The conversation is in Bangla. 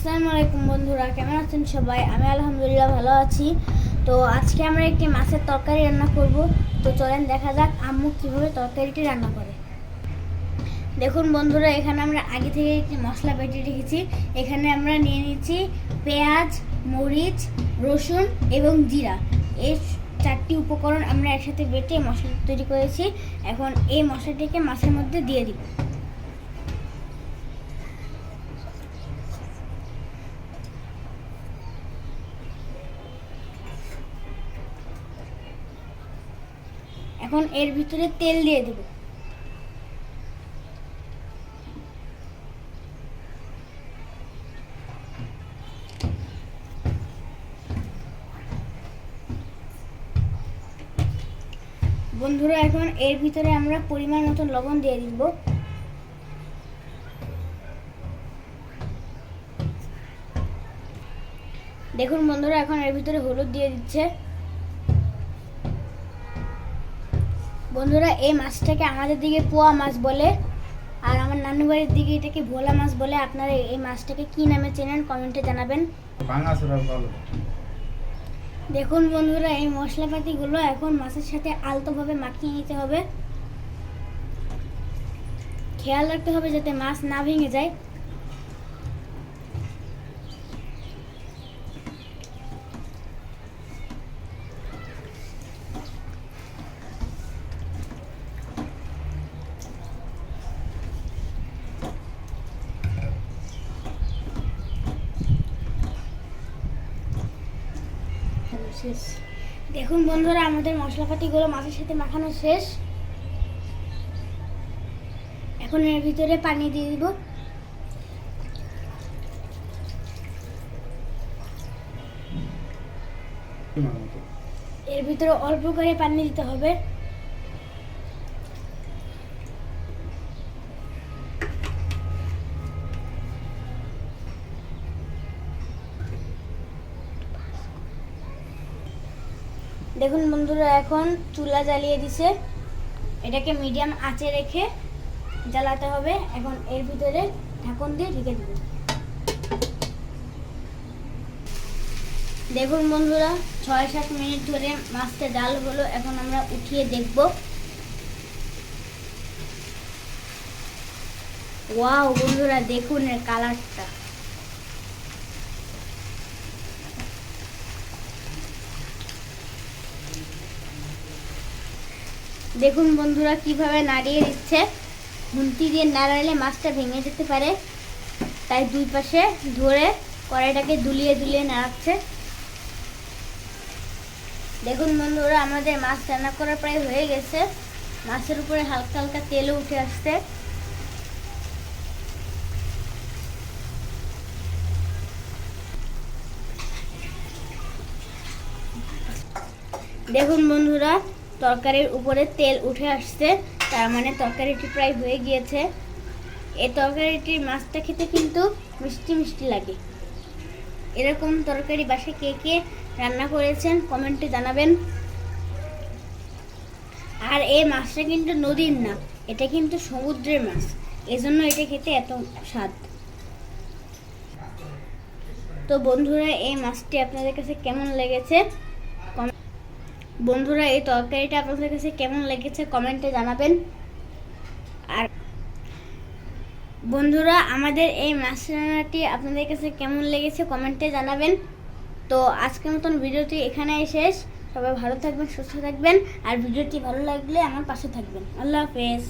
আসসালামু আলাইকুম বন্ধুরা, কেমন আছেন সবাই? আমি আলহামদুলিল্লাহ ভালো আছি। তো আজকে আমরা একটি মাছের তরকারি রান্না করব। তো চলেন দেখা যাক আম্মু কিভাবে তরকারিটি রান্না করে। দেখুন বন্ধুরা, এখানে আমরা আগে থেকে একটি মশলা বেটে রেখেছি। এখানে আমরা নিয়ে নিচ্ছি পেঁয়াজ, মরিচ, রসুন এবং জিরা। এই চারটি উপকরণ আমরা একসাথে বেটে মশলা তৈরি করেছি। এখন এই মশলাটিকে মাছের মধ্যে দিয়ে দিব। এখন এর ভিতরে তেল দিয়ে দেব। বন্ধুরা, এখন এর ভিতরে আমরা পরিমাণ মতো লবণ দিয়ে দিব। দেখুন বন্ধুরা, এখন এর ভিতরে হলুদ দিয়ে দিচ্ছে। বন্ধুরা, এই মাছটাকে আমাদের দিকে পোয়া মাছ বলে, আর আমার নানু বাড়ির দিকে এটাকে ভোলা মাছ বলে। আপনারা এই মাছটাকে কি নামে চেনেন কমেন্টে জানাবেন। দেখুন বন্ধুরা, এই মশলাপাতিগুলো এখন মাছের সাথে আলতোভাবে মাখিয়ে নিতে হবে। খেয়াল রাখতে হবে যাতে মাছ না ভেঙে যায়। শেষ। দেখুন বন্ধুরা, আমাদের মশলাপাতিগুলো মাছের সাথে মাখানো শেষ। এখন এর ভিতরে পানি দিয়ে দিব। এর ভিতরে অল্প করে পানি দিতে হবে। দেখুন বন্ধুরা, এখন চুলা জ্বালিয়ে দিছে। এটাকে মিডিয়াম আঁচে রেখে জ্বালাতে হবে। এখন এর ভিতরে ঢাকন দিয়ে ঢেকে দেব। দেখুন বন্ধুরা, 6-7 মিনিট ধরে মাছটা ডাল হলো। এখন আমরা উঠিয়ে দেখব। ওয়াও বন্ধুরা, দেখুন এর কালারটা। দেখুন বন্ধুরা, কিভাবে নাড়িয়ে দিচ্ছে। খুন্তি দিয়ে নাড়ালে মাছটা ভেঙে যেতে পারে, তাই দুই পাশে ধরে কড়াইটাকে দুলিয়ে দুলিয়ে নাড়াচ্ছে। দেখুন বন্ধুরা, আমাদের মাছ রান্না করা প্রায় হয়ে গেছে। মাছের উপরে হালকা হালকা তেলও উঠে আসছে। দেখুন বন্ধুরা, তরকারির উপরে তেল উঠে আসছে, তার মানে তরকারিটি প্রায় হয়ে গিয়েছে। এই তরকারিটির মাছটা খেতে কিন্তু মিষ্টি মিষ্টি লাগে। এরকম তরকারি বাসায় কে কে রান্না করেছেন কমেন্টে জানাবেন। আর এই মাছটা কিন্তু নদীর না, এটা কিন্তু সমুদ্রের মাছ, এজন্য এটা খেতে এত স্বাদ। তো বন্ধুরা, এই মাছটি আপনাদের কাছে কেমন লেগেছে বন্ধুরা, এই তরকারিটা আপনাদের কাছে কেমন লেগেছে কমেন্টে জানাবেন। আর বন্ধুরা, আমাদের এই মাছ রান্নাটি আপনাদের কাছে কেমন লেগেছে কমেন্টে জানাবেন। তো আজকের মতন ভিডিওটি এখানেই শেষ। সবাই ভালো থাকবেন, সুস্থ থাকবেন, আর ভিডিওটি ভালো লাগলে আমার পাশে থাকবেন। আল্লাহ হাফেজ।